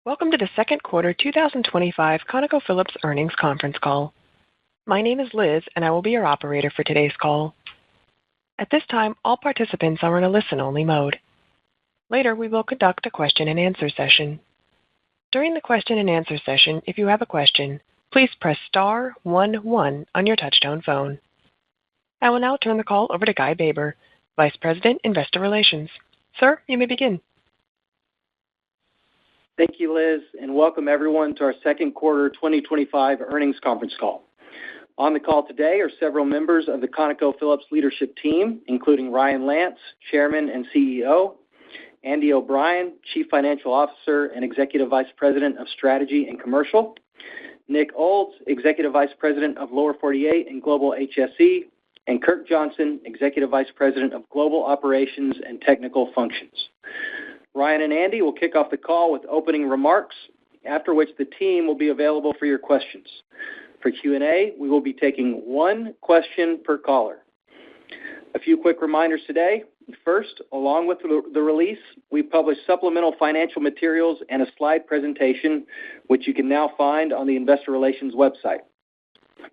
Welcome to the second quarter 2025 ConocoPhillips earnings conference call. My name is Liz, and I will be your operator for today's call. At this time, all participants are in a listen-only mode. Later, we will conduct a question-and-answer session. During the question-and-answer session, if you have a question, please press star 11 on your touch-tone phone. I will now turn the call over to Guy Baber, Vice President, Investor Relations. Sir, you may begin. Thank you, Liz, and welcome everyone to our second quarter 2025 earnings conference call. On the call today are several members of the ConocoPhillips leadership team, including Ryan Lance, Chairman and CEO, Andy O'Brien, Chief Financial Officer and Executive Vice President of Strategy and Commercial, Nick Olds, Executive Vice President of Lower 48 and Global HSE, and Kirk Johnson, Executive Vice President of Global Operations and Technical Functions. Ryan and Andy will kick off the call with opening remarks, after which the team will be available for your questions. For Q&A, we will be taking one question per caller. A few quick reminders today. First, along with the release, we published supplemental financial materials and a slide presentation, which you can now find on the Investor Relations website.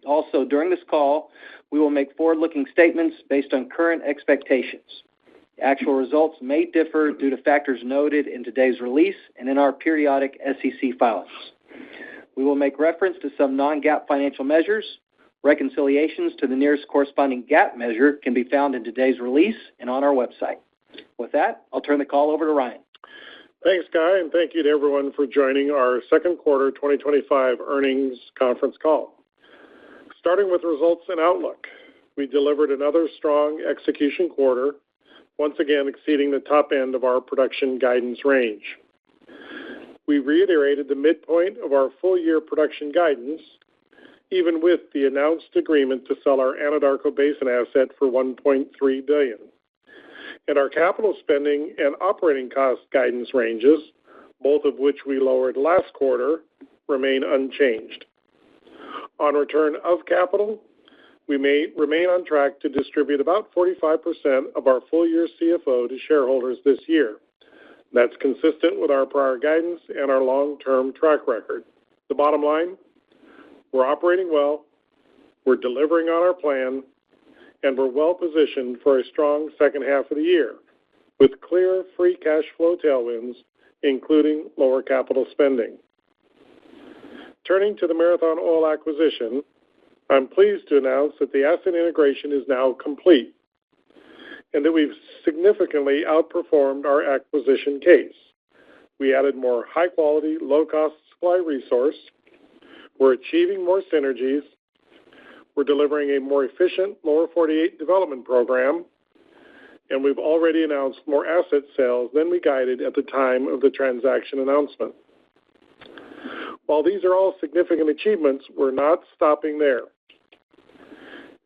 Also, during this call, we will make forward-looking statements based on current expectations. Actual results may differ due to factors noted in today's release and in our periodic SEC filings. We will make reference to some non-GAAP financial measures. Reconciliations to the nearest corresponding GAAP measure can be found in today's release and on our website. With that, I'll turn the call over to Ryan. Thanks, Guy, and thank you to everyone for joining our second quarter 2025 earnings conference call. Starting with results and outlook, we delivered another strong execution quarter, once again exceeding the top end of our production guidance range. We reiterated the midpoint of our full-year production guidance, even with the announced agreement to sell our Anadarko Basin asset for $1.3 billion. And our capital spending and operating cost guidance ranges, both of which we lowered last quarter, remain unchanged. On return of capital, we may remain on track to distribute about 45% of our full-year CFO to shareholders this year. That's consistent with our prior guidance and our long-term track record. The bottom line, we're operating well, we're delivering on our plan, and we're well positioned for a strong second half of the year, with clear free cash flow tailwinds, including lower capital spending. Turning to the Marathon Oil acquisition, I'm pleased to announce that the asset integration is now complete and that we've significantly outperformed our acquisition case. We added more high-quality, low-cost supply resource. We're achieving more synergies. We're delivering a more efficient Lower 48 development program, and we've already announced more asset sales than we guided at the time of the transaction announcement. While these are all significant achievements, we're not stopping there.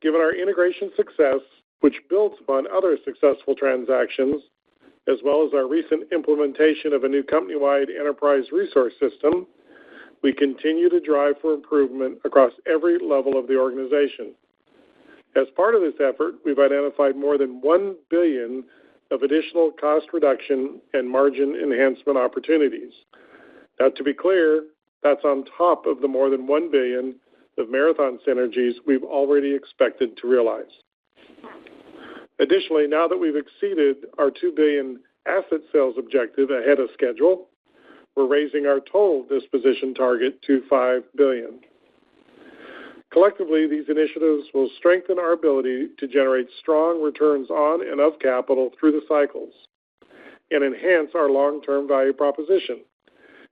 Given our integration success, which builds upon other successful transactions, as well as our recent implementation of a new company-wide enterprise resource system, we continue to drive for improvement across every level of the organization. As part of this effort, we've identified more than $1 billion of additional cost reduction and margin enhancement opportunities. Now, to be clear, that's on top of the more than $1 billion of Marathon synergies we've already expected to realize. Additionally, now that we've exceeded our $2 billion asset sales objective ahead of schedule, we're raising our total disposition target to $5 billion. Collectively, these initiatives will strengthen our ability to generate strong returns on and of capital through the cycles and enhance our long-term value proposition.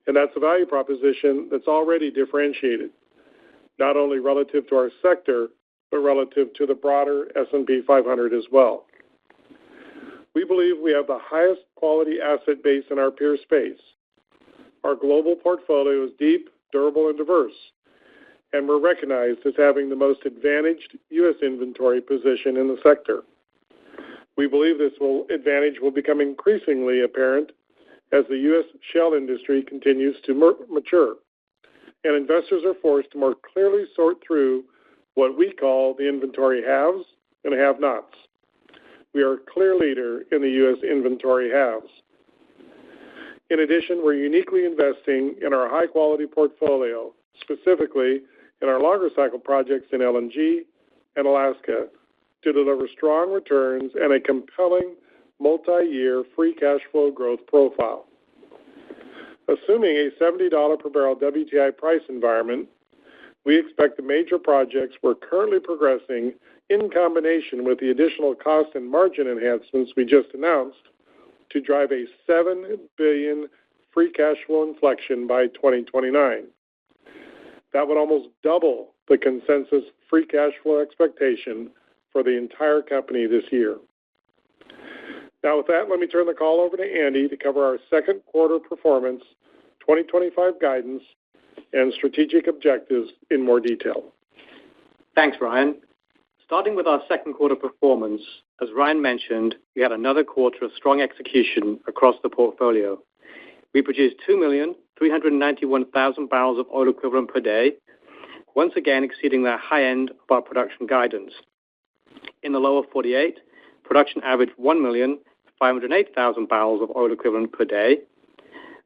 And that's a value proposition that's already differentiated, not only relative to our sector, but relative to the broader S&P 500 as well. We believe we have the highest quality asset base in our peer space. Our global portfolio is deep, durable, and diverse, and we're recognized as having the most advantaged U.S. inventory position in the sector. We believe this advantage will become increasingly apparent as the U.S. shale industry continues to mature, and investors are forced to more clearly sort through what we call the inventory haves and have-nots. We are a clear leader in the U.S. inventory haves. In addition, we're uniquely investing in our high-quality portfolio, specifically in our longer cycle projects in LNG and Alaska, to deliver strong returns and a compelling multi-year free cash flow growth profile. Assuming a $70 per barrel WTI price environment, we expect the major projects we're currently progressing, in combination with the additional cost and margin enhancements we just announced, to drive a $7 billion free cash flow inflection by 2029. That would almost double the consensus free cash flow expectation for the entire company this year. Now with that, let me turn the call over to Andy to cover our second quarter performance, 2025 guidance, and strategic objectives in more detail. Thanks, Ryan. Starting with our second quarter performance, as Ryan mentioned, we had another quarter of strong execution across the portfolio. We produced 2,391,000 barrels of oil equivalent per day, once again exceeding the high end of our production guidance. In the lower 48, production averaged 1,508,000 barrels of oil equivalent per day.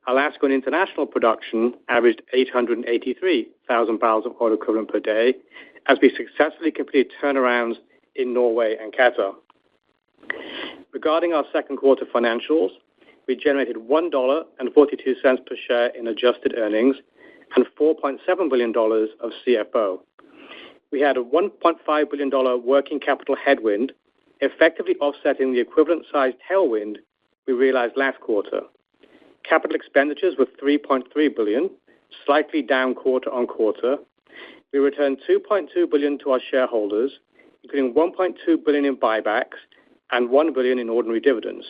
Alaska and international production averaged 883,000 barrels of oil equivalent per day, as we successfully completed turnarounds in Norway and Qatar. Regarding our second quarter financials, we generated $1.42 per share in adjusted earnings and $4.7 billion of CFO. We had a $1.5 billion working capital headwind, effectively offsetting the equivalent sized tailwind we realized last quarter. Capital expenditures were $3.3 billion, slightly down quarter on quarter. We returned $2.2 billion to our shareholders, including $1.2 billion in buybacks and $1 billion in ordinary dividends.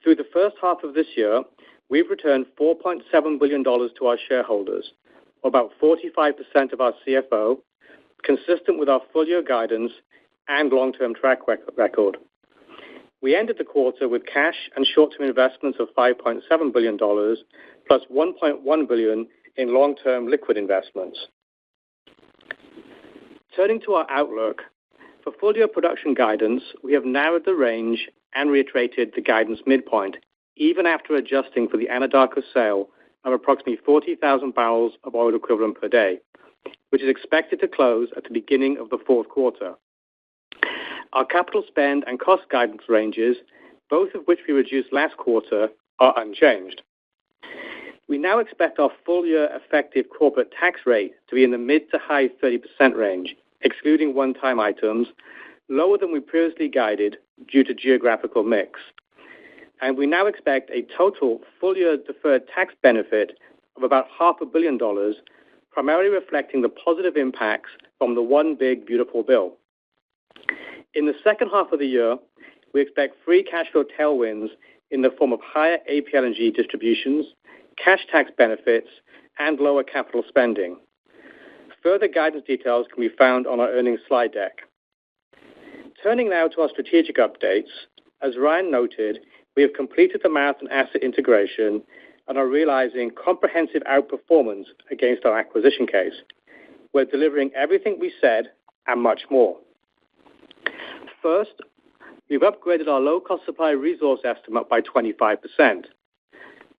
Through the first half of this year, we've returned $4.7 billion to our shareholders, or about 45% of our CFO, consistent with our full-year guidance and long-term track record. We ended the quarter with cash and short-term investments of $5.7 billion, plus $1.1 billion in long-term liquid investments. Turning to our outlook, for full-year production guidance, we have narrowed the range and reiterated the guidance midpoint, even after adjusting for the Anadarko sale of approximately 40,000 barrels of oil equivalent per day, which is expected to close at the beginning of the fourth quarter. Our capital spend and cost guidance ranges, both of which we reduced last quarter, are unchanged. We now expect our full-year effective corporate tax rate to be in the mid to high 30% range, excluding one-time items, lower than we previously guided due to geographical mix. And we now expect a total full-year deferred tax benefit of about $500 million, primarily reflecting the positive impacts from the One Big Beautiful Bill. In the second half of the year, we expect free cash flow tailwinds in the form of higher APLNG distributions, cash tax benefits, and lower capital spending. Further guidance details can be found on our earnings slide deck. Turning now to our strategic updates, as Ryan noted, we have completed the Marathon asset integration and are realizing comprehensive outperformance against our acquisition case. We're delivering everything we said and much more. First, we've upgraded our low-cost supply resource estimate by 25%.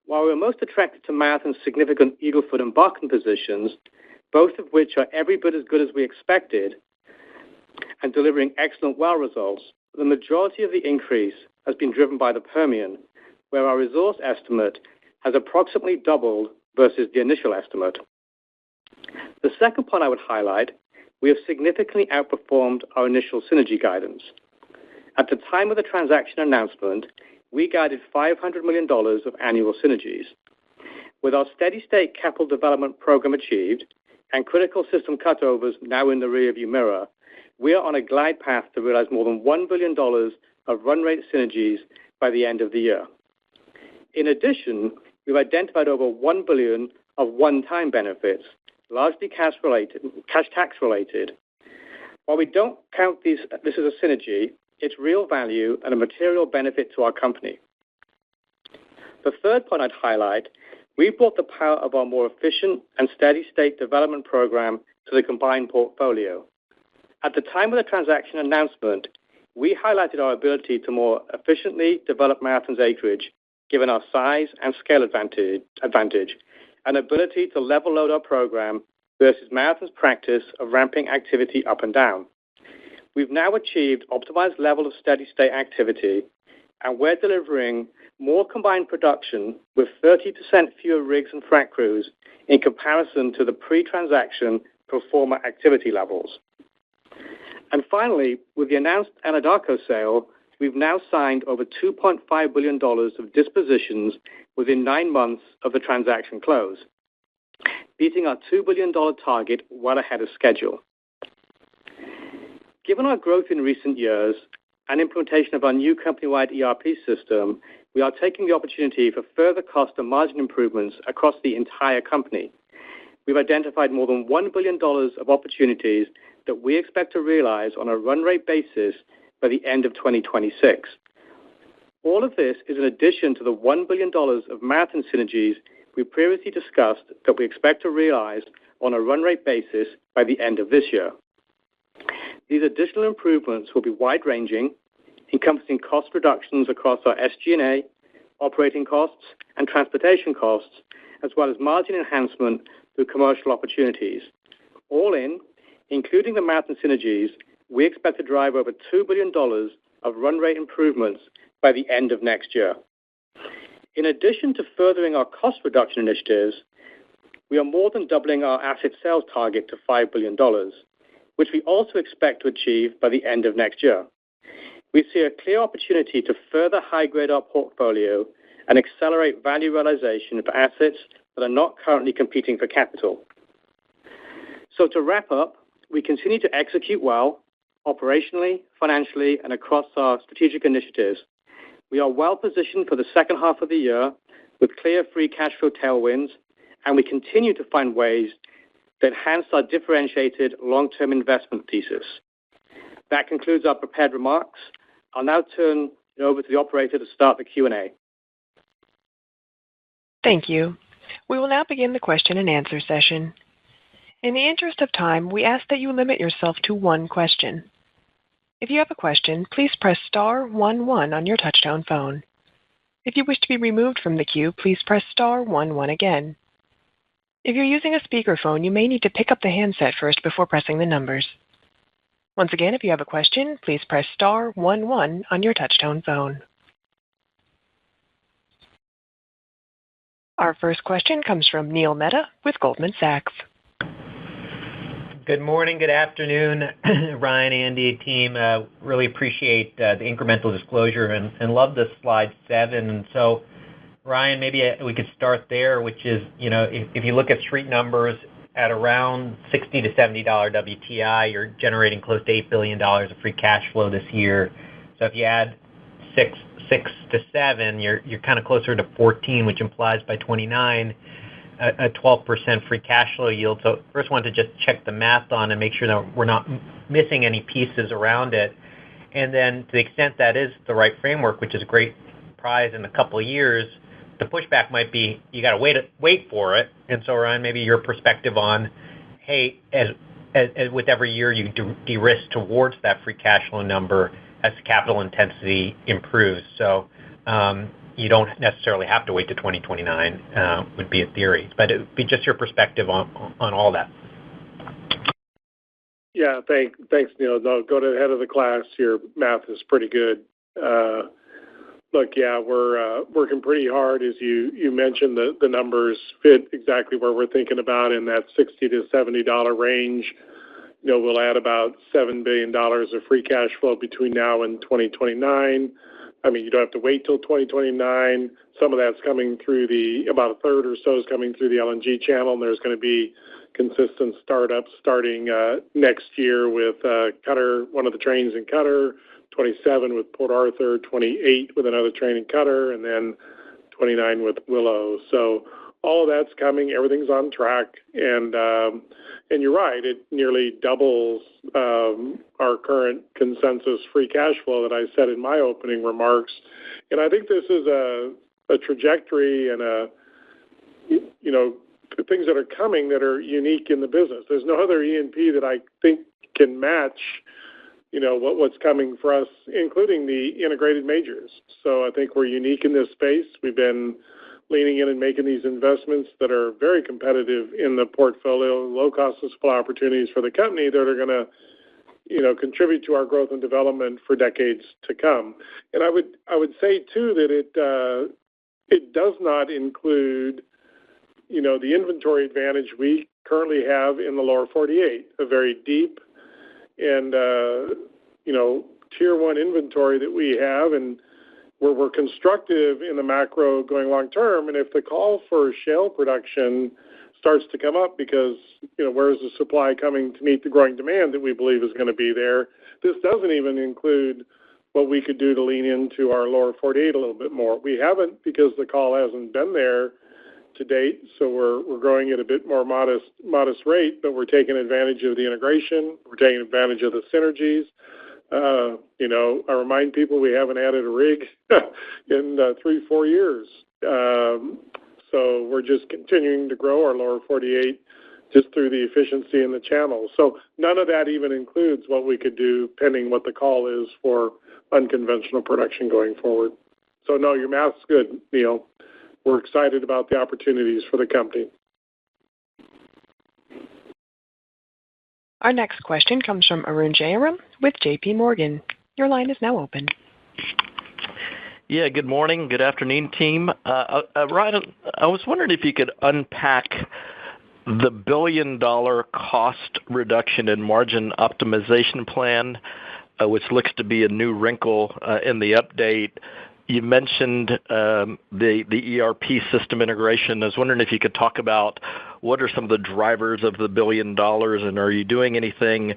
While we're most attracted to Marathon's significant Eagle Ford and Bakken positions, both of which are every bit as good as we expected and delivering excellent well results, the majority of the increase has been driven by the Permian, where our resource estimate has approximately doubled versus the initial estimate. The second point I would highlight, we have significantly outperformed our initial synergy guidance. At the time of the transaction announcement, we guided $500 million of annual synergies. With our steady-state capital development program achieved and critical system cutovers now in the rearview mirror, we are on a glide path to realize more than $1 billion of run rate synergies by the end of the year. In addition, we've identified over $1 billion of one-time benefits, largely cash tax related. While we don't count this as a synergy, it's real value and a material benefit to our company. The third point I'd highlight, we brought the power of our more efficient and steady-state development program to the combined portfolio. At the time of the transaction announcement, we highlighted our ability to more efficiently develop Marathon's acreage given our size and scale advantage and ability to level load our program versus Marathon's practice of ramping activity up and down. We've now achieved optimized level of steady-state activity, and we're delivering more combined production with 30% fewer rigs and frac crews in comparison to the pre-transaction pro forma activity levels. And finally, with the announced Anadarko sale, we've now signed over $2.5 billion of dispositions within 9 months of the transaction close, beating our $2 billion target well ahead of schedule. Given our growth in recent years and implementation of our new company-wide ERP system, we are taking the opportunity for further cost and margin improvements across the entire company. We've identified more than $1 billion of opportunities that we expect to realize on a run rate basis by the end of 2026. All of this is in addition to the $1 billion of Marathon synergies we previously discussed that we expect to realize on a run rate basis by the end of this year. These additional improvements will be wide-ranging, encompassing cost reductions across our SG&A, operating costs, and transportation costs, as well as margin enhancement through commercial opportunities. All in, including the Marathon synergies, we expect to drive over $2 billion of run rate improvements by the end of next year. In addition to furthering our cost reduction initiatives, we are more than doubling our asset sales target to $5 billion, which we also expect to achieve by the end of next year. We see a clear opportunity to further high-grade our portfolio and accelerate value realization for assets that are not currently competing for capital. So to wrap up, we continue to execute well, operationally, financially, and across our strategic initiatives. We are well positioned for the second half of the year with clear free cash flow tailwinds, and we continue to find ways that enhance our differentiated long-term investment thesis. That concludes our prepared remarks. I'll now turn it over to the operator to start the Q&A. Thank you. We will now begin the question and answer session. In the interest of time, we ask that you limit yourself to one question. If you have a question, please press star 11 on your touchtone phone. If you wish to be removed from the queue, please press star 11 again. If you're using a speakerphone, you may need to pick up the handset first before pressing the numbers. Once again, if you have a question, please press star 11 on your touchtone phone. Our first question comes from Neil Mehta with Goldman Sachs. Good morning, good afternoon, Ryan, Andy, team. Really appreciate the incremental disclosure and love the slide 7. And so, Ryan, maybe we could start there, which is, if you look at street numbers at around $60 to $70 WTI, you're generating close to $8 billion of free cash flow this year. So if you add 6 to 7, you're kind of closer to 14, which implies by 29 a 12% free cash flow yield. So first wanted to just check the math on and make sure that we're not missing any pieces around it. And then to the extent that is the right framework, which is a great prize in a couple of years, the pushback might be you got to wait for it. And so, Ryan, maybe your perspective on, hey, as with every year you de-risk towards that free cash flow number as capital intensity improves. So you don't necessarily have to wait to 2029, would be a theory. But it would be just your perspective on all that. Yeah, thanks, Neil. No, go to the head of the class. Your math is pretty good. Look, yeah, we're working pretty hard. As you mentioned, the numbers fit exactly where we're thinking about in that $60 to $70 range. We'll add about $7 billion of free cash flow between now and 2029. I mean, you don't have to wait till 2029. Some of that's coming through about a third or so is coming through the LNG channel, and there's going to be consistent startups starting next year with Qatar, one of the trains in Qatar, 27 with Port Arthur, 28 with another train in Qatar, and then 29 with Willow. So all of that's coming. Everything's on track, and you're right. It nearly doubles our current consensus free cash flow that I said in my opening remarks. And I think this is a trajectory and things that are coming that are unique in the business. There's no other E&P that I think can match what's coming for us, including the integrated majors. So I think we're unique in this space. We've been leaning in and making these investments that are very competitive in the portfolio, low cost of supply opportunities for the company that are going to contribute to our growth and development for decades to come. And I would say too that it does not include the inventory advantage we currently have in the lower 48, a very deep and tier one inventory that we have, and where we're constructive in the macro going long term. And if the call for shale production starts to come up because, where's the supply coming to meet the growing demand that we believe is going to be there, this doesn't even include what we could do to lean into our lower 48 a little bit more. We haven't because the call hasn't been there to date, so we're growing at a bit more modest rate, but we're taking advantage of the integration. We're taking advantage of the synergies. I remind people we haven't added a rig in 3-4 years. So we're just continuing to grow our lower 48 just through the efficiency in the channel. So none of that even includes what we could do pending what the call is for unconventional production going forward. So no, your math's good, Neil. We're excited about the opportunities for the company. Our next question comes from Arun Jayaram with J.P. Morgan. Your line is now open. Yeah, good morning, good afternoon, team. Ryan, I was wondering if you could unpack the $1 billion cost reduction and margin optimization plan, which looks to be a new wrinkle in the update. You mentioned the ERP system integration. I was wondering if you could talk about what are some of the drivers of the $1 billion, and are you doing anything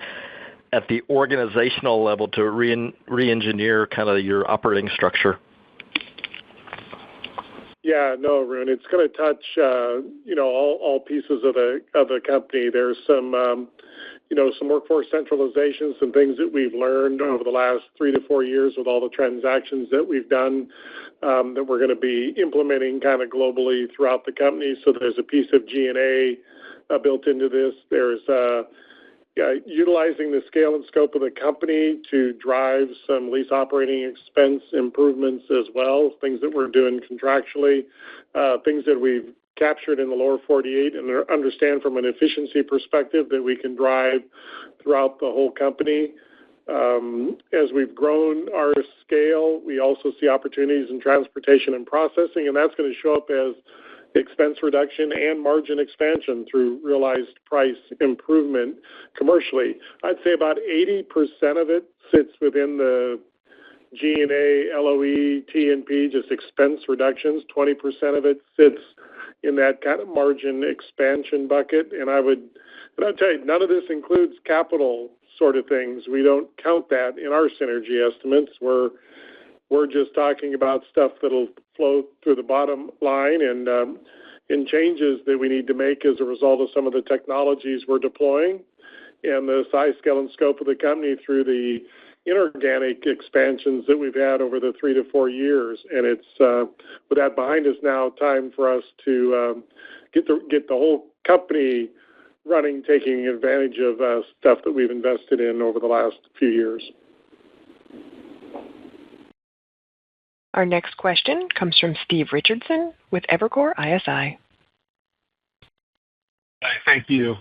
at the organizational level to re-engineer kind of your operating structure? Yeah, no, Arun, it's going to touch all pieces of the company. There's some some workforce centralization, some things that we've learned over the last 3 to 4 years with all the transactions that we've done that we're going to be implementing kind of globally throughout the company. So there's a piece of G&A built into this. There's utilizing the scale and scope of the company to drive some lease operating expense improvements as well, things that we're doing contractually, things that we've captured in the lower 48 and understand from an efficiency perspective that we can drive throughout the whole company. As we've grown our scale, we also see opportunities in transportation and processing, and that's going to show up as expense reduction and margin expansion through realized price improvement commercially. I'd say about 80% of it sits within the G&A, LOE, T&P, just expense reductions. 20% of it sits in that kind of margin expansion bucket. And I'll tell you, none of this includes capital sort of things. We don't count that in our synergy estimates. We're just talking about stuff that'll flow through the bottom line and changes that we need to make as a result of some of the technologies we're deploying and the size, scale, and scope of the company through the inorganic expansions that we've had over the 3 to 4 years. And it's with that behind us now, time for us to get the whole company running, taking advantage of stuff that we've invested in over the last few years. Our next question comes from Steve Richardson with Evercore ISI. Thank you.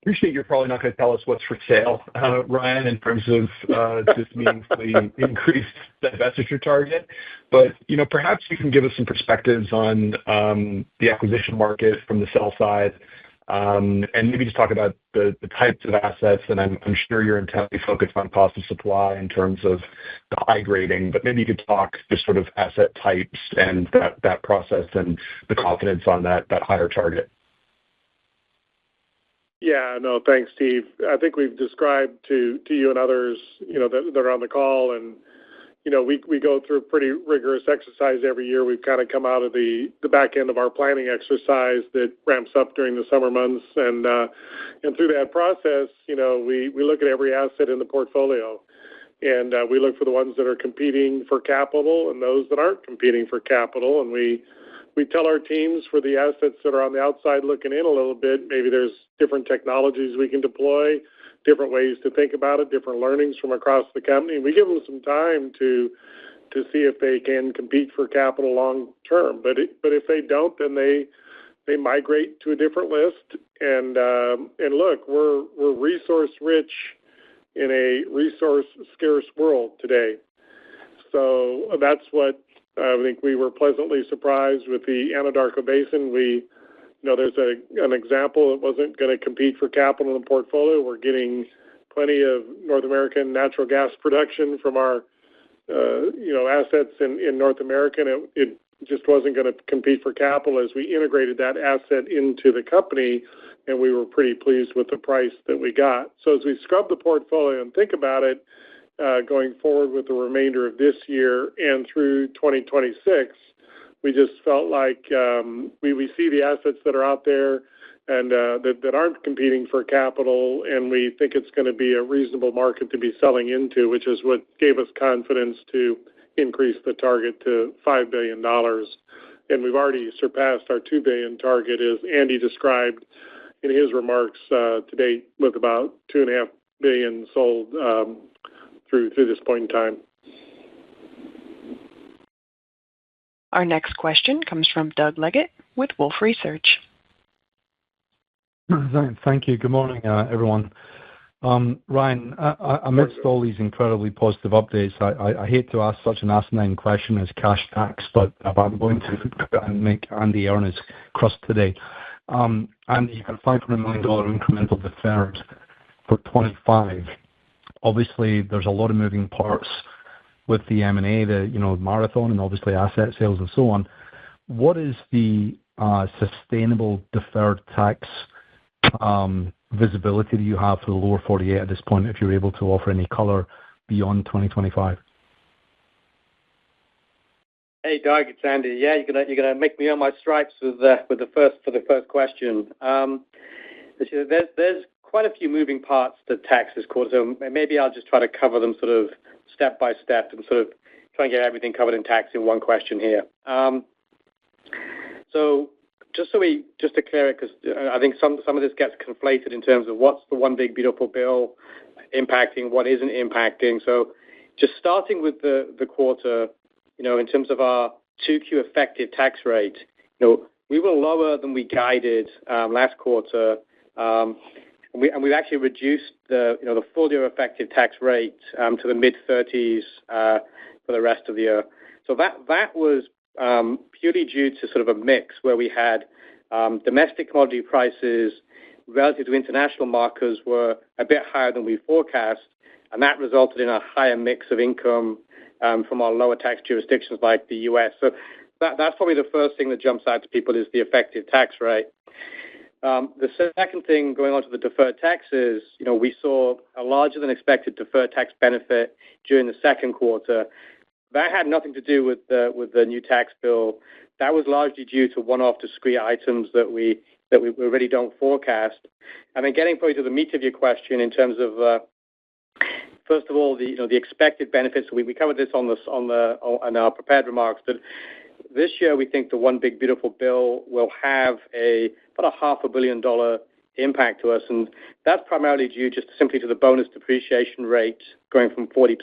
Appreciate you're probably not going to tell us what's for sale, Ryan, in terms of just meaningfully increased divestiture target. But, perhaps you can give us some perspectives on the acquisition market from the sell side, and maybe just talk about the types of assets. And I'm sure you're intently focused on cost of supply in terms of the high grading, but maybe you could talk just sort of asset types and that process and the confidence on that higher target. Yeah, no, thanks, Steve. I think we've described to you and others, that are on the call, and we go through a pretty rigorous exercise every year. We've kind of come out of the back end of our planning exercise that ramps up during the summer months, and through that process, we look at every asset in the portfolio, and we look for the ones that are competing for capital and those that aren't competing for capital, and we tell our teams for the assets that are on the outside looking in a little bit, maybe there's different technologies we can deploy, different ways to think about it, different learnings from across the company. We give them some time to see if they can compete for capital long term. But if they don't, then they migrate to a different list. And look, we're resource rich in a resource scarce world today. So that's what I think we were pleasantly surprised with the Anadarko Basin. There's an example that wasn't going to compete for capital in the portfolio. We're getting plenty of North American natural gas production from our assets in North America, and it just wasn't going to compete for capital as we integrated that asset into the company, and we were pretty pleased with the price that we got. So as we scrub the portfolio and think about it, going forward with the remainder of this year and through 2026, we just felt like we see the assets that are out there and that aren't competing for capital, and we think it's going to be a reasonable market to be selling into, which is what gave us confidence to increase the target to $5 billion. And we've already surpassed our $2 billion target, as Andy described in his remarks to date, with about $2.5 billion sold through this point in time. Our next question comes from Doug Leggett with Wolfe Research. Thank you. Good morning, everyone. Ryan, amidst all these incredibly positive updates, I hate to ask such an asinine question as cash tax, but I'm going to make Andy earn his crust today. Andy, you've got $500 million incremental deferred for 25. Obviously, there's a lot of moving parts with the M&A, Marathon, and obviously asset sales and so on. What is the sustainable deferred tax visibility do you have for the lower 48 at this point, if you're able to offer any color beyond 2025? Hey, Doug, it's Andy. Yeah, you're gonna make me earn my stripes with the first question. There's quite a few moving parts to tax this quarter, so maybe I'll just try to cover them sort of step by step and sort of try and get everything covered in tax in one question here. So just to clear it, because I think some of this gets conflated in terms of what's the one big beautiful bill impacting, what isn't impacting. So just starting with the quarter, in terms of our 2Q effective tax rate, we were lower than we guided last quarter, and we've actually reduced the full year effective tax rate to the mid-30s for the rest of the year. So that was purely due to sort of a mix where we had domestic commodity prices relative to international markers were a bit higher than we forecast, and that resulted in a higher mix of income from our lower tax jurisdictions like the U.S. So that's probably the first thing that jumps out to people is the effective tax rate. The second thing going on to the deferred taxes, we saw a larger than expected deferred tax benefit during the second quarter. That had nothing to do with the new tax bill. That was largely due to one-off discrete items that we really don't forecast. And then getting probably to the meat of your question in terms of first of all, the expected benefits. We covered this on our prepared remarks. That this year we think the one big beautiful bill will have about a $500 million impact to us, and that's primarily due just simply to the bonus depreciation rate going from 40%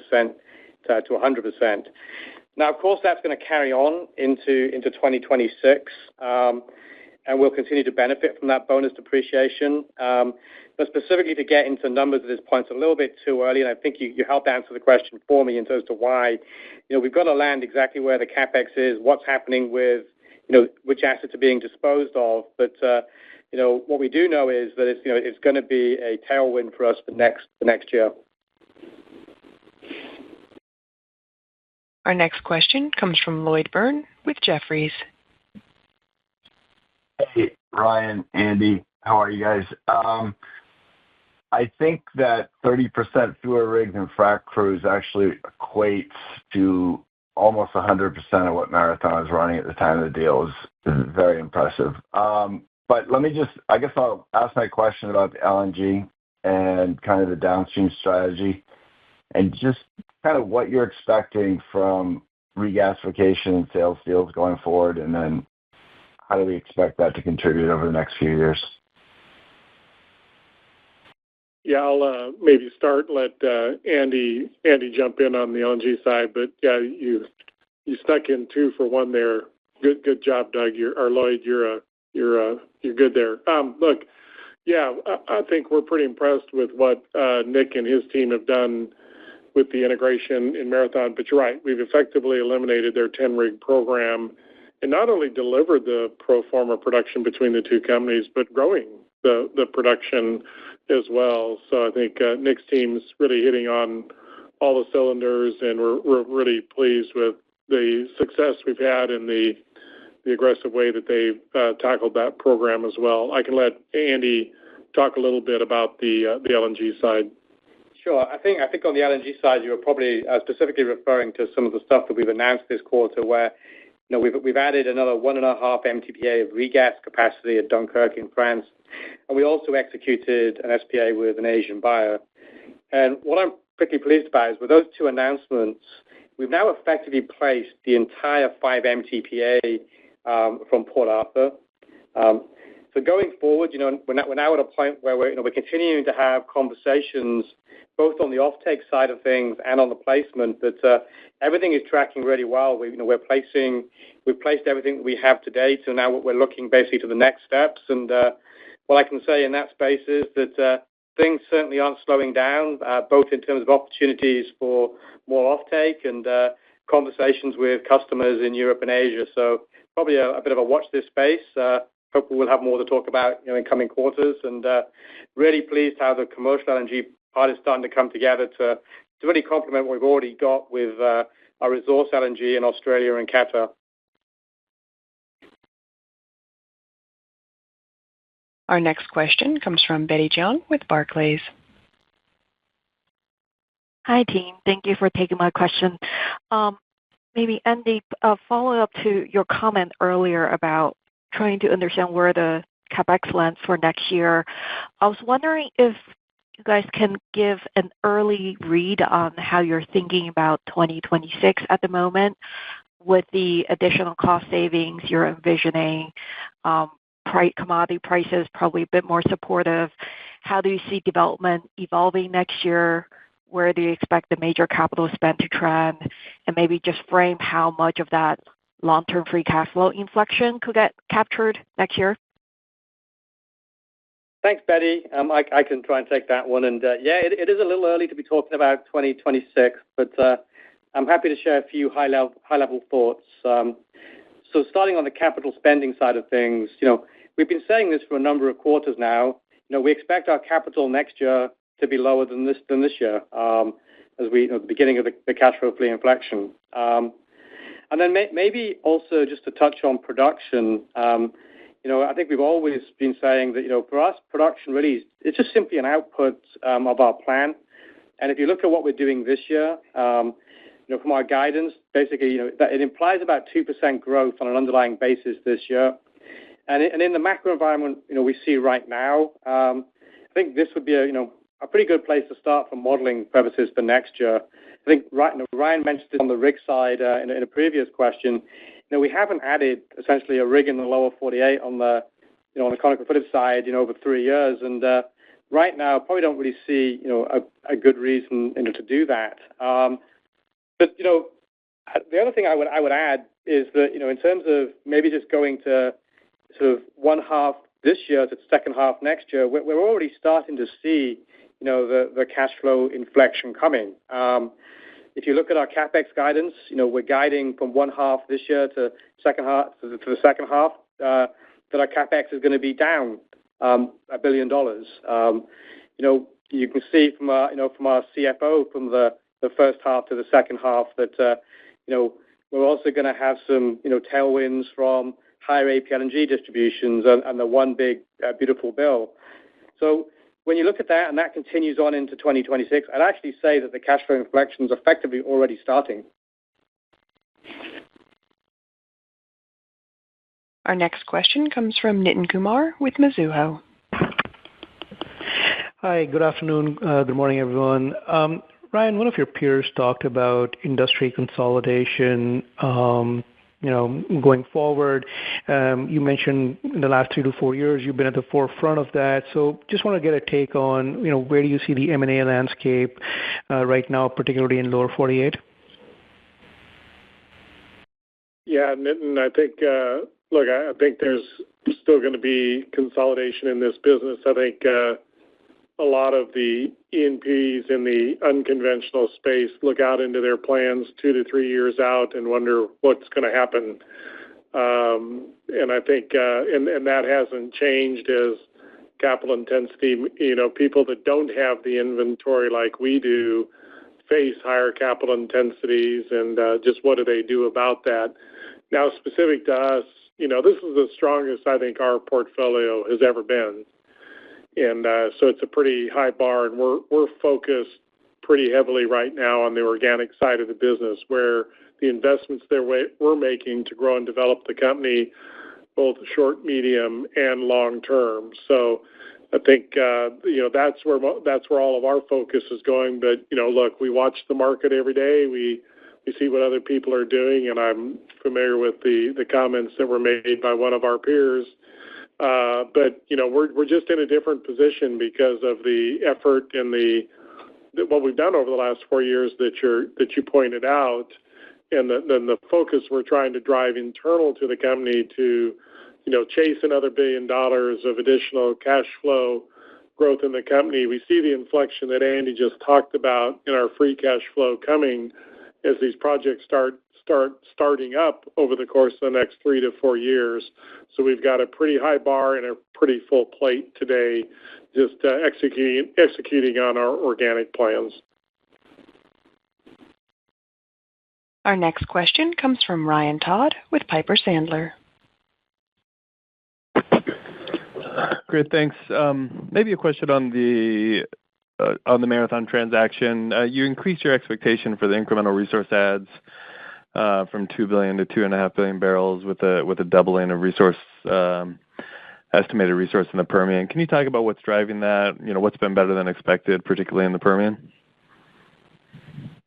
to 100%. Now, of course, that's going to carry on into 2026, and we'll continue to benefit from that bonus depreciation. But specifically to get into numbers at this point, it's a little bit too early, and I think you helped answer the question for me in terms of why. We've got to land exactly where the CapEx is, what's happening with, which assets are being disposed of. But what we do know is that it's going to be a tailwind for us for next year. Our next question comes from Lloyd Byrne with Jefferies. Hey, Ryan, Andy, how are you guys? I think that 30% fewer rigs and frac crews actually equates to almost 100% of what Marathon is running at the time of the deal. Is very impressive. But I guess I'll ask my question about the LNG and kind of the downstream strategy and just kind of what you're expecting from regasification and sales deals going forward, and then how do we expect that to contribute over the next few years? Yeah, I'll maybe start. Let Andy jump in on the LNG side. But yeah, you snuck in 2 for 1 there. Good job, Doug. Lloyd. You're good there. Look, yeah, I think we're pretty impressed with what Nick and his team have done with the integration in Marathon. But you're right, we've effectively eliminated their 10-rig program and not only delivered the pro forma production between the 2 companies, but growing the production as well. So I think Nick's team's really hitting on all the cylinders, and we're really pleased with the success we've had and the aggressive way that they've tackled that program as well. I can let Andy talk a little bit about the LNG side. Sure. I think on the LNG side, you were probably specifically referring to some of the stuff that we've announced this quarter, where we've added another 1.5 MTPA of regas capacity at Dunkirk in France, and we also executed an SPA with an Asian buyer. And what I'm particularly pleased about is with those 2 announcements, we've now effectively placed the entire 5 MTPA from Port Arthur. So going forward, we're now at a point where we're continuing to have conversations both on the offtake side of things and on the placement. That everything is tracking really well. We've placed everything that we have to date, so now we're looking basically to the next steps. And what I can say in that space is that things certainly aren't slowing down, both in terms of opportunities for more offtake and conversations with customers in Europe and Asia. So probably a bit of a watch this space. Hopefully we'll have more to talk about in coming quarters, and really pleased how the commercial LNG part is starting to come together to really complement what we've already got with our resource LNG in Australia and Qatar. Our next question comes from Betty Jiang with Barclays. Hi, team. Thank you for taking my question. Maybe, Andy, follow up to your comment earlier about trying to understand where the CapEx lands for next year. I was wondering if you guys can give an early read on how you're thinking about 2026 at the moment with the additional cost savings you're envisioning, commodity prices probably a bit more supportive. How do you see development evolving next year? Where do you expect the major capital spend to trend? And maybe just frame how much of that long-term free cash flow inflection could get captured next year? Thanks, Betty. I can try and take that one. And yeah, it is a little early to be talking about 2026, but I'm happy to share a few high-level thoughts. So starting on the capital spending side of things, we've been saying this for a number of quarters now. We expect our capital next year to be lower than this year, as we at the beginning of the cash flow free inflection. And then maybe also just to touch on production. I think we've always been saying that for us, production really it's just simply an output of our plan. And if you look at what we're doing this year, from our guidance, basically, that it implies about 2% growth on an underlying basis this year. And in the macro environment, we see right now, I think this would be a pretty good place to start for modeling purposes for next year. I think Ryan mentioned it on the rig side in a previous question. We haven't added essentially a rig in the lower 48 on the ConocoPhillips side over 3 years, and right now probably don't really see a good reason to do that. But the other thing I would add is that in terms of maybe just going to sort of one half this year to the second half next year, we're already starting to see the cash flow inflection coming. If you look at our CapEx guidance, we're guiding from one half this year to the second half that our CapEx is going to be down $1 billion. You can see from our CFO from the first half to the second half that we're also going to have some tailwinds from higher APLNG distributions and the one big beautiful bill. So when you look at that and that continues on into 2026, I'd actually say that the cash flow inflection is effectively already starting. Our next question comes from Nitin Kumar with Mizuho. Hi, good afternoon. Good morning, everyone. Ryan, one of your peers talked about industry consolidation, going forward. You mentioned in the last 3 to 4 years you've been at the forefront of that. So just want to get a take on, where do you see the M&A landscape right now, particularly in lower 48? Yeah, Nitin, I think, I think there's still going to be consolidation in this business. I think a lot of the E&Ps in the unconventional space look out into their plans 2 to 3 years out and wonder what's going to happen. And I think, and that hasn't changed as capital intensity, people that don't have the inventory like we do face higher capital intensities, and just what do they do about that? Now, specific to us, this is the strongest I think our portfolio has ever been. And so it's a pretty high bar, and we're focused pretty heavily right now on the organic side of the business, where the investments that we're making to grow and develop the company, both short, medium, and long term. So I think that's where all of our focus is going. But look, we watch the market every day. We see what other people are doing, and I'm familiar with the comments that were made by one of our peers. But we're just in a different position because of the effort and what we've done over the last 4 years that you pointed out, and the focus we're trying to drive internal to the company to chase another $1 billion of additional cash flow growth in the company. We see the inflection that Andy just talked about in our free cash flow coming as these projects starting up over the course of the next 3 to 4 years. So we've got a pretty high bar and a pretty full plate today, just executing on our organic plans. Our next question comes from Ryan Todd with Piper Sandler. Great, thanks. Maybe a question on the Marathon transaction. You increased your expectation for the incremental resource adds from 2 billion to 2.5 billion barrels with a doubling of estimated resource in the Permian. Can you talk about what's driving that? What's been better than expected, particularly in the Permian?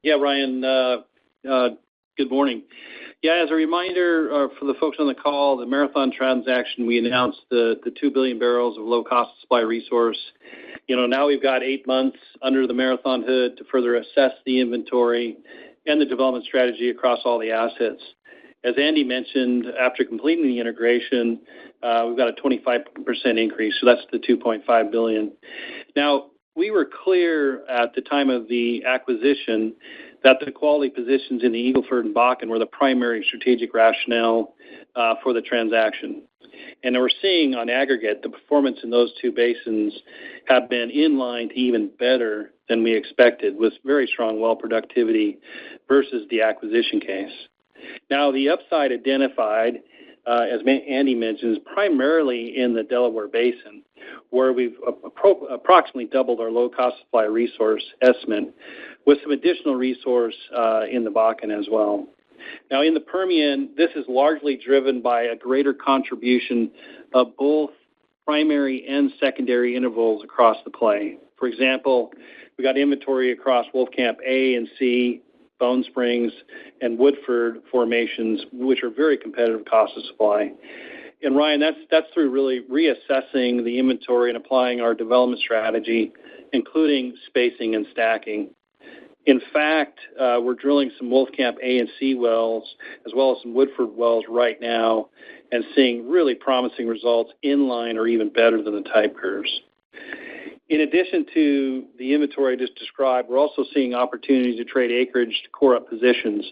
Yeah, Ryan. Good morning. Yeah, as a reminder for the folks on the call, the Marathon transaction, we announced the 2 billion barrels of low-cost supply resource. Now we've got 8 months under the Marathon hood to further assess the inventory and the development strategy across all the assets. As Andy mentioned, after completing the integration, we've got a 25% increase, so that's the 2.5 billion. Now, we were clear at the time of the acquisition that the quality positions in the Eagle Ford and Bakken were the primary strategic rationale for the transaction. And we're seeing on aggregate the performance in those two basins have been in line to even better than we expected, with very strong well productivity versus the acquisition case. Now, the upside identified, as Andy mentioned, is primarily in the Delaware Basin, where we've approximately doubled our low-cost supply resource estimate, with some additional resource in the Bakken as well. Now, in the Permian, this is largely driven by a greater contribution of both primary and secondary intervals across the play. For example, we got inventory across Wolfcamp A and C, Bone Springs, and Woodford formations, which are very competitive cost of supply. And Ryan, that's through really reassessing the inventory and applying our development strategy, including spacing and stacking. In fact, we're drilling some Wolfcamp A and C wells, as well as some Woodford wells right now, and seeing really promising results in line or even better than the type curves. In addition to the inventory I just described, we're also seeing opportunities to trade acreage to core up positions,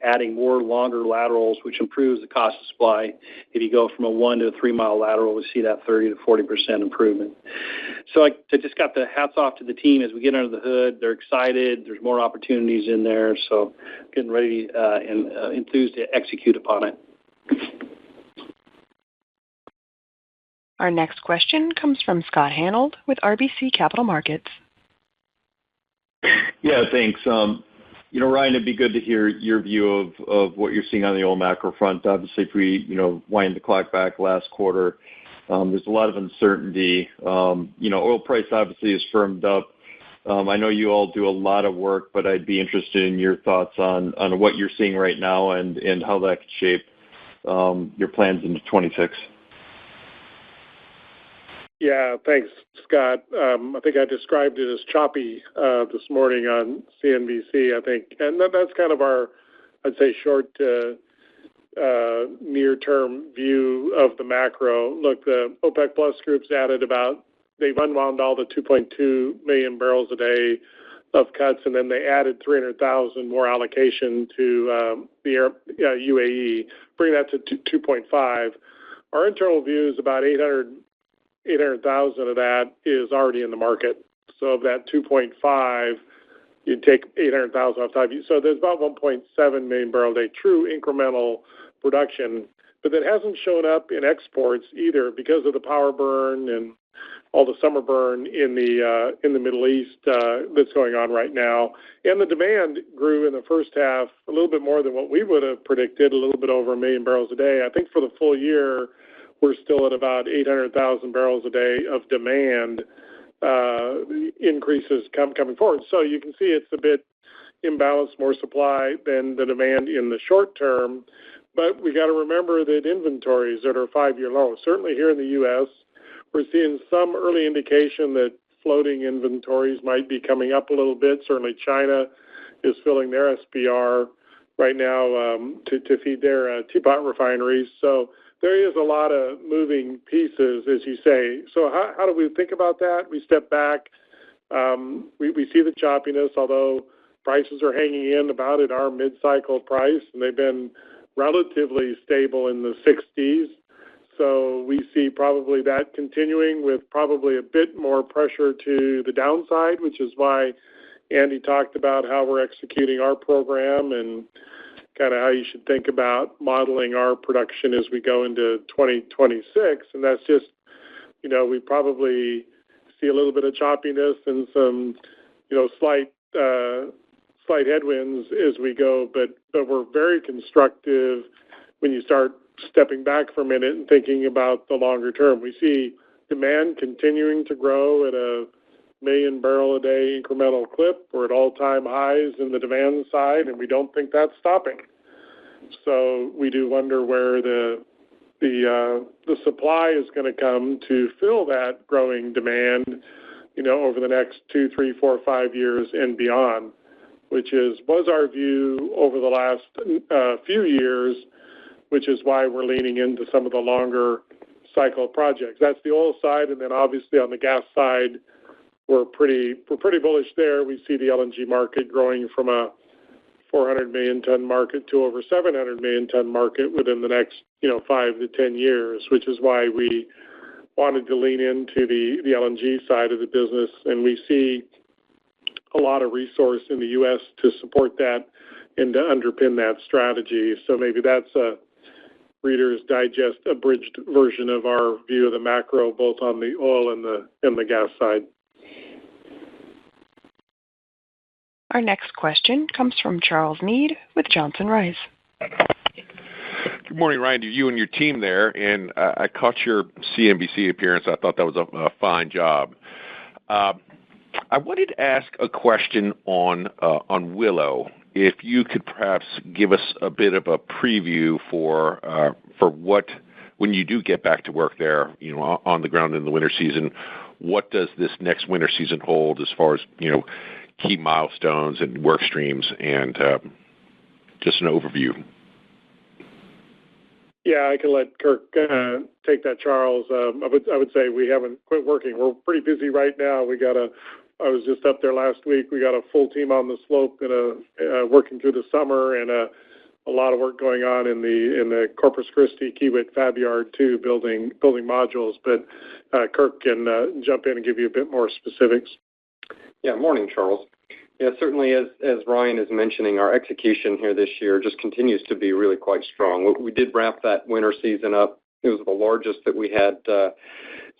adding more longer laterals, which improves the cost of supply. If you go from a 1 to a 3 mile lateral, we see that 30 to 40% improvement. So I just got the hats off to the team as we get under the hood. They're excited. There's more opportunities in there, so getting ready and enthused to execute upon it. Our next question comes from Scott Hanold with RBC Capital Markets. Yeah, thanks. Ryan, it'd be good to hear your view of what you're seeing on the oil macro front. Obviously, if we, wind the clock back last quarter, there's a lot of uncertainty. Oil price obviously has firmed up. I know you all do a lot of work, but I'd be interested in your thoughts on what you're seeing right now and how that could shape your plans into 26? Yeah, thanks, Scott. I think I described it as choppy this morning on CNBC, I think. And that's kind of our, I'd say, short to near-term view of the macro. Look, the OPEC Plus group's added they've unwound all the 2.2 million barrels a day of cuts, and then they added 300,000 more allocation to the UAE, bring that to 2.5. Our internal view is about 800,000 of that is already in the market. So of that 2.5, you'd take 800,000 off top. So there's about 1.7 million barrel a day true incremental production, but that hasn't shown up in exports either because of the power burn and all the summer burn in the Middle East that's going on right now. And the demand grew in the first half a little bit more than what we would have predicted, a little bit over 1 million barrels a day. I think for the full year, we're still at about 800,000 barrels a day of demand increases coming forward. So you can see it's a bit imbalanced, more supply than the demand in the short term. But we got to remember that inventories that are 5-year low, certainly here in the U.S., we're seeing some early indication that floating inventories might be coming up a little bit. Certainly China is filling their SPR right now to feed their teapot refineries. So there is a lot of moving pieces, as you say. So how do we think about that? We step back. We see the choppiness, although prices are hanging in about at our mid-cycle price, and they've been relatively stable in the 60s. So we see probably that continuing with probably a bit more pressure to the downside, which is why Andy talked about how we're executing our program and kind of how you should think about modeling our production as we go into 2026. And that's just, we probably see a little bit of choppiness and some, slight headwinds as we go. But we're very constructive when you start stepping back for a minute and thinking about the longer term. We see demand continuing to grow at a 1 million barrel a day incremental clip. We're at all-time highs in the demand side, and we don't think that's stopping. So we do wonder where the supply is going to come to fill that growing demand, over the next 2, 3, 4, 5 years and beyond, which was our view over the last few years, which is why we're leaning into some of the longer cycle projects. That's the oil side, and then obviously on the gas side, we're pretty bullish there. We see the LNG market growing from a 400 million ton market to over 700 million ton market within the next 5 to 10 years, which is why we wanted to lean into the LNG side of the business, and we see a lot of resource in the U.S. to support that and to underpin that strategy. So maybe that's a Reader's Digest abridged version of our view of the macro, both on the oil and the gas side. Our next question comes from Charles Meade with Johnson Rice. Good morning, Ryan, to you and your team there. And I caught your CNBC appearance. I thought that was a fine job. I wanted to ask a question on Willow. If you could perhaps give us a bit of a preview for what, when you do get back to work there, on the ground in the winter season, what does this next winter season hold as far as, key milestones and work streams and just an overview? Yeah, I can let Kirk take that, Charles. I would say we haven't quit working. We're pretty busy right now. I was just up there last week. We got a full team on the slope and working through the summer, and a lot of work going on in the Corpus Christi Kiewit Fab Yard too, building modules. But Kirk can jump in and give you a bit more specifics. Yeah, morning, Charles. Yeah, certainly as Ryan is mentioning, our execution here this year just continues to be really quite strong. We did wrap that winter season up. It was the largest that we had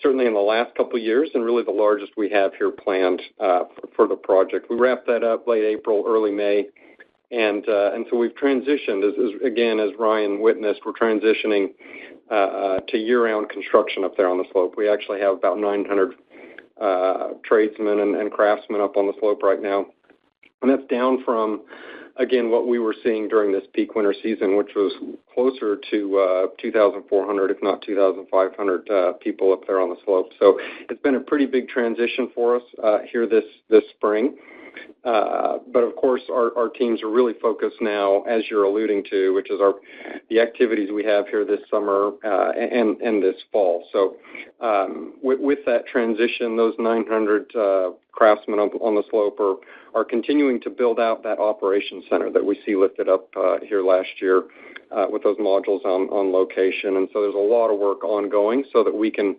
certainly in the last couple of years, and really the largest we have here planned for the project. We wrapped that up late April, early May, and so we've transitioned, as Ryan witnessed, we're transitioning to year-round construction up there on the slope. We actually have about 900 tradesmen and craftsmen up on the slope right now, and that's down from again, what we were seeing during this peak winter season, which was closer to 2,400, if not 2,500 people up there on the slope. So it's been a pretty big transition for us here this spring. But of course, our teams are really focused now, as you're alluding to, which is the activities we have here this summer and this fall. So with that transition, those 900 craftsmen on the slope are continuing to build out that operations center that we see lifted up here last year with those modules on location. And so there's a lot of work ongoing so that we can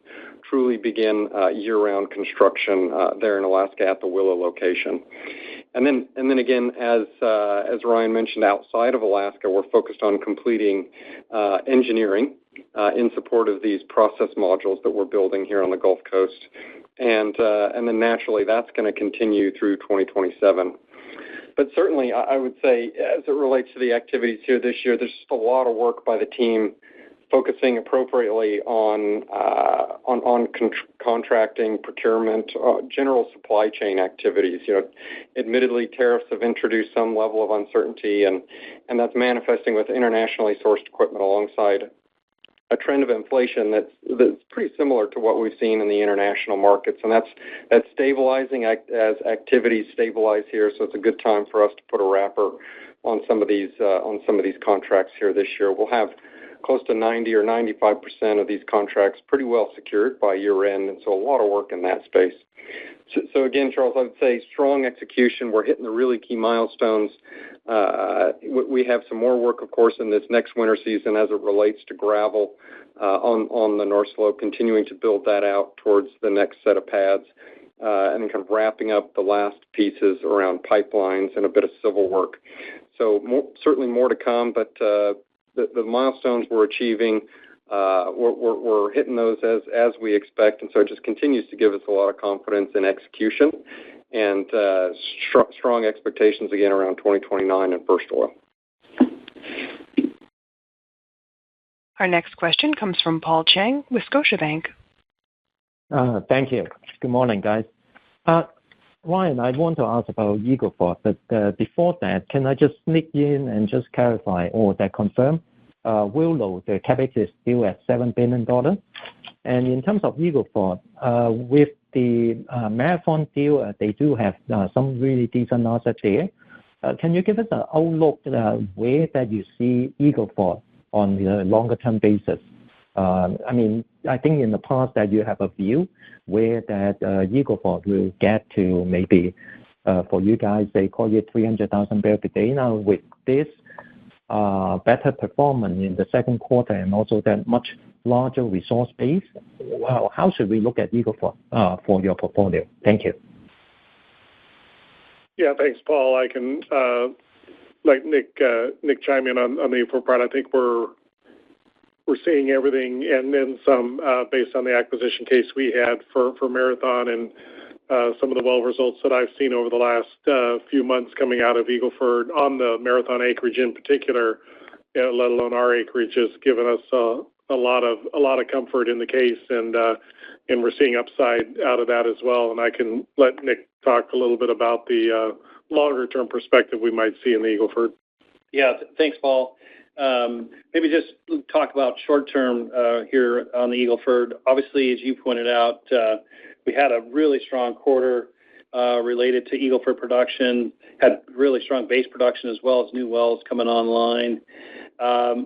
truly begin year-round construction there in Alaska at the Willow location. And then again, as Ryan mentioned, outside of Alaska, we're focused on completing engineering in support of these process modules that we're building here on the Gulf Coast. And then naturally, that's going to continue through 2027. But certainly, I would say, as it relates to the activities here this year, there's just a lot of work by the team focusing appropriately on contracting, procurement, general supply chain activities. Admittedly, tariffs have introduced some level of uncertainty, and that's manifesting with internationally sourced equipment alongside a trend of inflation that's pretty similar to what we've seen in the international markets, and that's stabilizing as activities stabilize here. So it's a good time for us to put a wrapper on some of these contracts here this year. We'll have close to 90 or 95% of these contracts pretty well secured by year end, and so a lot of work in that space. So again, Charles, I would say strong execution. We're hitting the really key milestones. We have some more work, of course, in this next winter season as it relates to gravel on the North Slope, continuing to build that out towards the next set of pads, and then kind of wrapping up the last pieces around pipelines and a bit of civil work. So certainly more to come, but the milestones we're achieving, we're hitting those as we expect, and so it just continues to give us a lot of confidence in execution and strong expectations again around 2029 and first oil. Our next question comes from Paul Cheng with Scotiabank. Thank you. Good morning, guys. Ryan, I want to ask about Eagle Ford, but before that, can I just sneak in and just clarify or confirm? Willow, the CapEx is still at $7 billion. And in terms of Eagle Ford, with the Marathon deal, they do have some really decent assets there. Can you give us an outlook where that you see Eagle Ford on the longer-term basis? I mean, I think in the past that you have a view where that Eagle Ford will get to maybe, for you guys, they call it 300,000 barrels per day. Now, with this better performance in the second quarter and also that much larger resource base, how should we look at Eagle Ford for your portfolio? Thank you. Yeah, thanks, Paul. I can let Nick chime in on the Eagle Ford part. I think we're seeing everything and then some based on the acquisition case we had for Marathon and some of the well results that I've seen over the last few months coming out of Eagle Ford on the Marathon acreage in particular, let alone our acreage, has given us a lot of comfort in the case, and we're seeing upside out of that as well. And I can let Nick talk a little bit about the longer term perspective we might see in the Eagle Ford. Yeah, thanks, Paul. Maybe just talk about short term here on the Eagle Ford. Obviously, as you pointed out, we had a really strong quarter related to Eagle Ford production, had really strong base production as well as new wells coming online.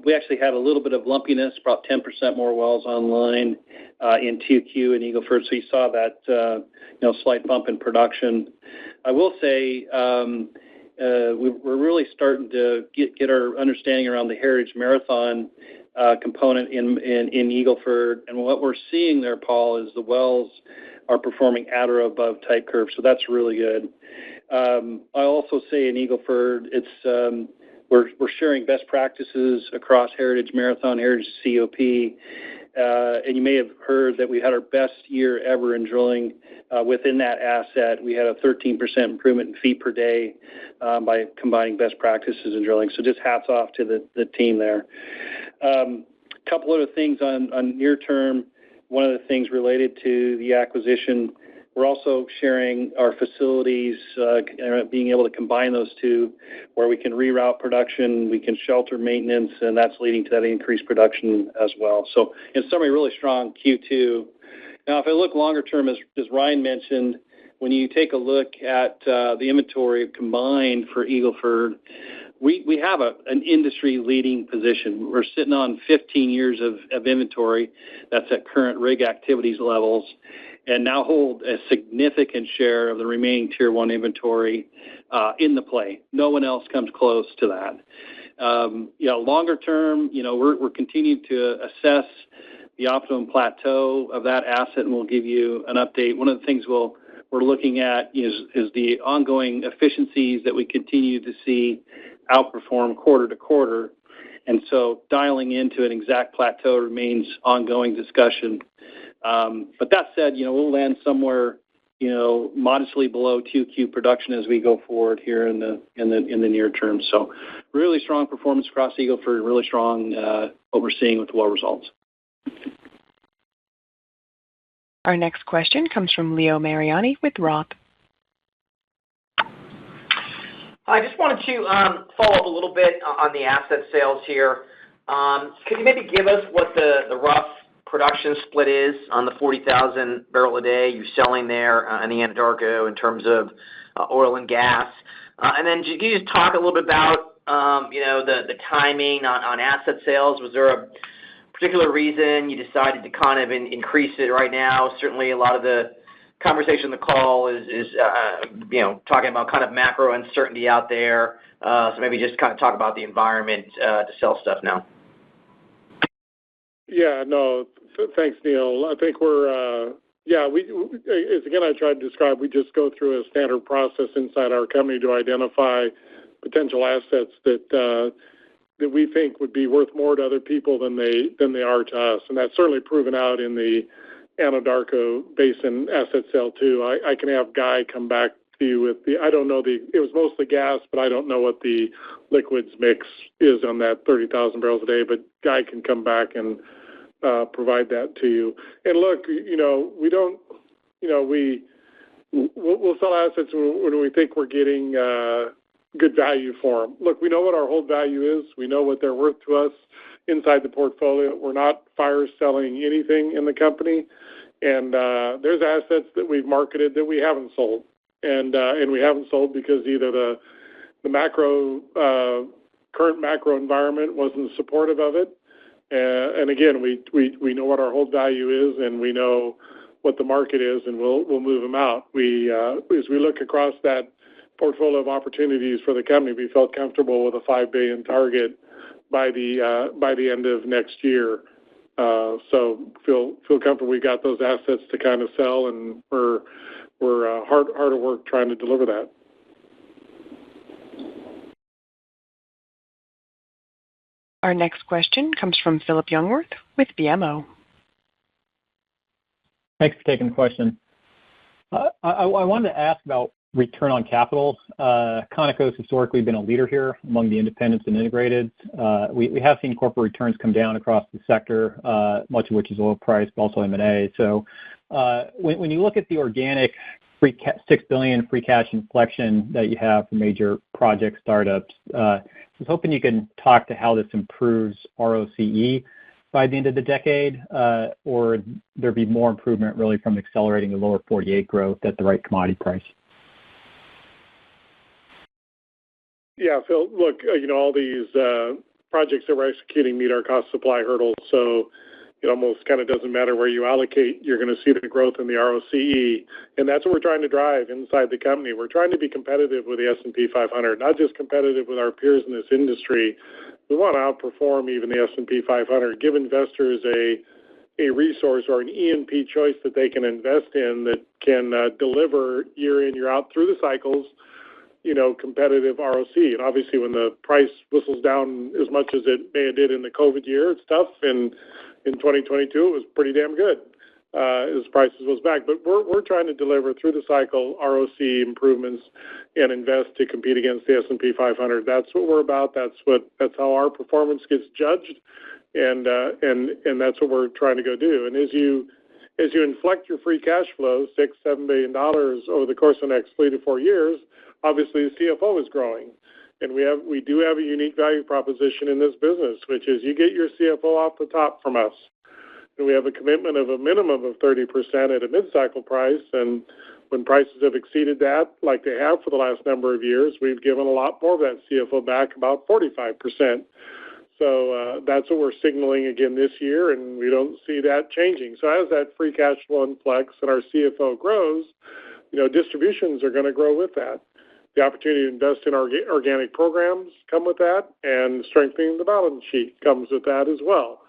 We actually had a little bit of lumpiness, about 10% more wells online in 2Q in Eagle Ford, so you saw that slight bump in production. I will say we're really starting to get our understanding around the Heritage Marathon component in Eagle Ford, and what we're seeing there, Paul, is the wells are performing at or above type curve, so that's really good. I also say in Eagle Ford, it's we're sharing best practices across Heritage Marathon, Heritage COP, and you may have heard that we had our best year ever in drilling within that asset. We had a 13% improvement in feet per day by combining best practices in drilling. So just hats off to the team there. A couple other things on near term. One of the things related to the acquisition We're also sharing our facilities, being able to combine those two, where we can reroute production, we can shelter maintenance, and that's leading to that increased production as well. So in summary, really strong Q2. Now, if I look longer term, as Ryan mentioned, when you take a look at the inventory combined for Eagle Ford, we have an industry-leading position. We're sitting on 15 years of inventory that's at current rig activities levels, and now hold a significant share of the remaining Tier 1 inventory in the play. No one else comes close to that. Longer term, we're continuing to assess the optimum plateau of that asset, and we'll give you an update. One of the things we're looking at is the ongoing efficiencies that we continue to see outperform quarter to quarter. And so dialing into an exact plateau remains ongoing discussion. But that said, we'll land somewhere, modestly below 2Q production as we go forward here in the near term. So really strong performance across Eagle Ford, really strong what we're seeing with well results. Our next question comes from Leo Mariani with Roth. I just wanted to follow up a little bit on the asset sales here. Could you maybe give us what the rough production split is on the 40,000 barrel a day you're selling there in the Anadarko in terms of oil and gas? And then can you just talk a little bit about the timing on asset sales? Was there a particular reason you decided to kind of increase it right now? Certainly a lot of the conversation on the call is talking about kind of macro uncertainty out there. So maybe just kind of talk about the environment to sell stuff now. Yeah, no, thanks, Neil. I think as again I tried to describe, we just go through a standard process inside our company to identify potential assets that we think would be worth more to other people than they are to us, and that's certainly proven out in the Anadarko Basin asset sale too. I can have Guy come back to you with it was mostly gas, but I don't know what the liquids mix is on that 30,000 barrels a day, but Guy can come back and provide that to you. And look, we'll sell assets when we think we're getting good value for them. Look, we know what our hold value is. We know what they're worth to us inside the portfolio. We're not fire selling anything in the company. And there's assets that we've marketed that we haven't sold. And we haven't sold because either the current macro environment wasn't supportive of it. And again, we know what our hold value is, and we know what the market is, and we'll move them out. As we look across that portfolio of opportunities for the company, we felt comfortable with a $5 billion target by the end of next year. So feel comfortable we got those assets to kind of sell, and we're hard at work trying to deliver that. Our next question comes from Phillip Youngworth with BMO. Thanks for taking the question. I wanted to ask about return on capital. Conoco's historically been a leader here among the independents and integrated. We have seen corporate returns come down across the sector, much of which is oil price, but also M&A. So when you look at the organic $6 billion free cash inflection that you have for major project startups, I was hoping you can talk to how this improves ROCE by the end of the decade, or there be more improvement really from accelerating the lower 48 growth at the right commodity price? Yeah, Phil, look, all these projects that we're executing meet our cost supply hurdles, so it almost kind of doesn't matter where you allocate, you're going to see the growth in the ROCE, and that's what we're trying to drive inside the company. We're trying to be competitive with the S&P 500, not just competitive with our peers in this industry. We want to outperform even the S&P 500, give investors a resource or an E&P choice that they can invest in that can deliver year in, year out through the cycles, competitive ROC. And obviously when the price whistles down as much as it may have did in the COVID year, it's tough. And in 2022, it was pretty damn good as prices was back. But we're trying to deliver through the cycle ROC improvements and invest to compete against the S&P 500. That's what we're about. That's how our performance gets judged, and that's what we're trying to go do. And as you As you inflect your free cash flow, $6-7 billion over the course of the next 3 to 4 years, obviously the CFO is growing. And we do have a unique value proposition in this business, which is you get your CFO off the top from us. And we have a commitment of a minimum of 30% at a mid-cycle price. And when prices have exceeded that, like they have for the last number of years, we've given a lot more of that CFO back, about 45%. So that's what we're signaling again this year, and we don't see that changing. So as that free cash flow inflects and our CFO grows, distributions are going to grow with that. The opportunity to invest in our organic programs come with that, and strengthening the balance sheet comes with that as well.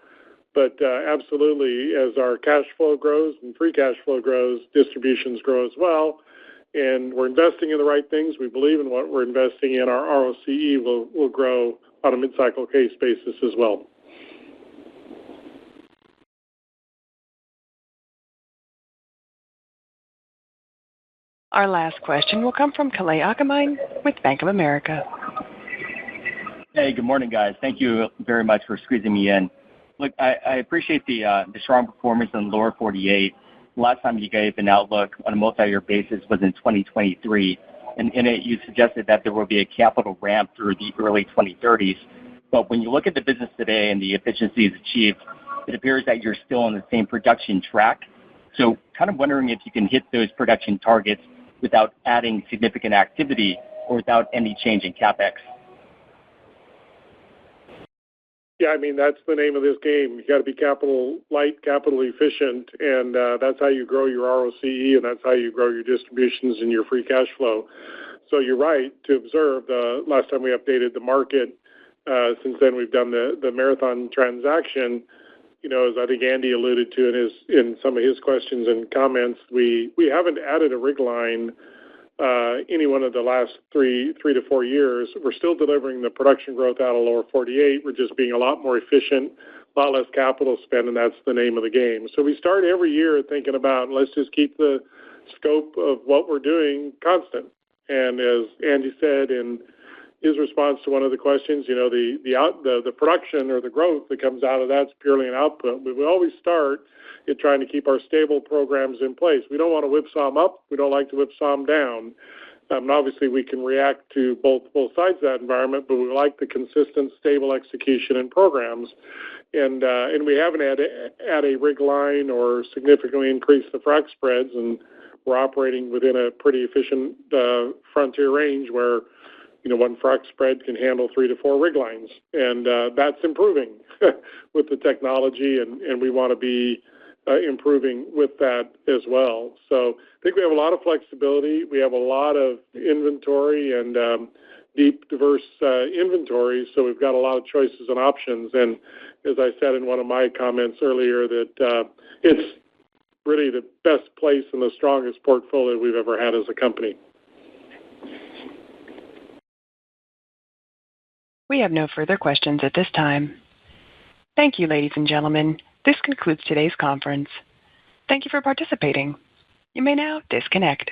But absolutely, as our cash flow grows and free cash flow grows, distributions grow as well. And we're investing in the right things. We believe in what we're investing in. Our ROCE will grow on a mid-cycle case basis as well. Our last question will come from Kalei Akamine with Bank of America. Hey, good morning, guys. Thank you very much for squeezing me in. Look, I appreciate the strong performance in the lower 48. Last time you gave an outlook on a multi-year basis was in 2023, and in it you suggested that there will be a capital ramp through the early 2030s. But when you look at the business today and the efficiencies achieved, it appears that you're still on the same production track. So kind of wondering if you can hit those production targets without adding significant activity or without any change in CapEx. Yeah, I mean, that's the name of this game. You got to be capital light, capital efficient, and that's how you grow your ROCE, and that's how you grow your distributions and your free cash flow. So you're right to observe the last time we updated the market. Since then, we've done the Marathon transaction. As I think Andy alluded to in some of his questions and comments, we haven't added a rig line any one of the last three to 4 years. We're still delivering the production growth out of lower 48. We're just being a lot more efficient, a lot less capital spend, and that's the name of the game. So we start every year thinking about, let's just keep the scope of what we're doing constant. And as Andy said in his response to one of the questions, the production or the growth that comes out of that's purely an output. We always start at trying to keep our stable programs in place. We don't want to whipsaw them up. We don't like to whipsaw them down. And obviously, we can react to both sides of that environment, but we like the consistent, stable execution in programs. And we haven't had a rig line or significantly increased the frac spreads, and we're operating within a pretty efficient frontier range where one frac spread can handle 3 to 4 rig lines, and that's improving with the technology, and we want to be improving with that as well. So I think we have a lot of flexibility. We have a lot of inventory and deep, diverse inventory, so we've got a lot of choices and options. And as I said in one of my comments earlier, that it's really the best place and the strongest portfolio we've ever had as a company. We have no further questions at this time. Thank you, ladies and gentlemen. This concludes today's conference. Thank you for participating. You may now disconnect.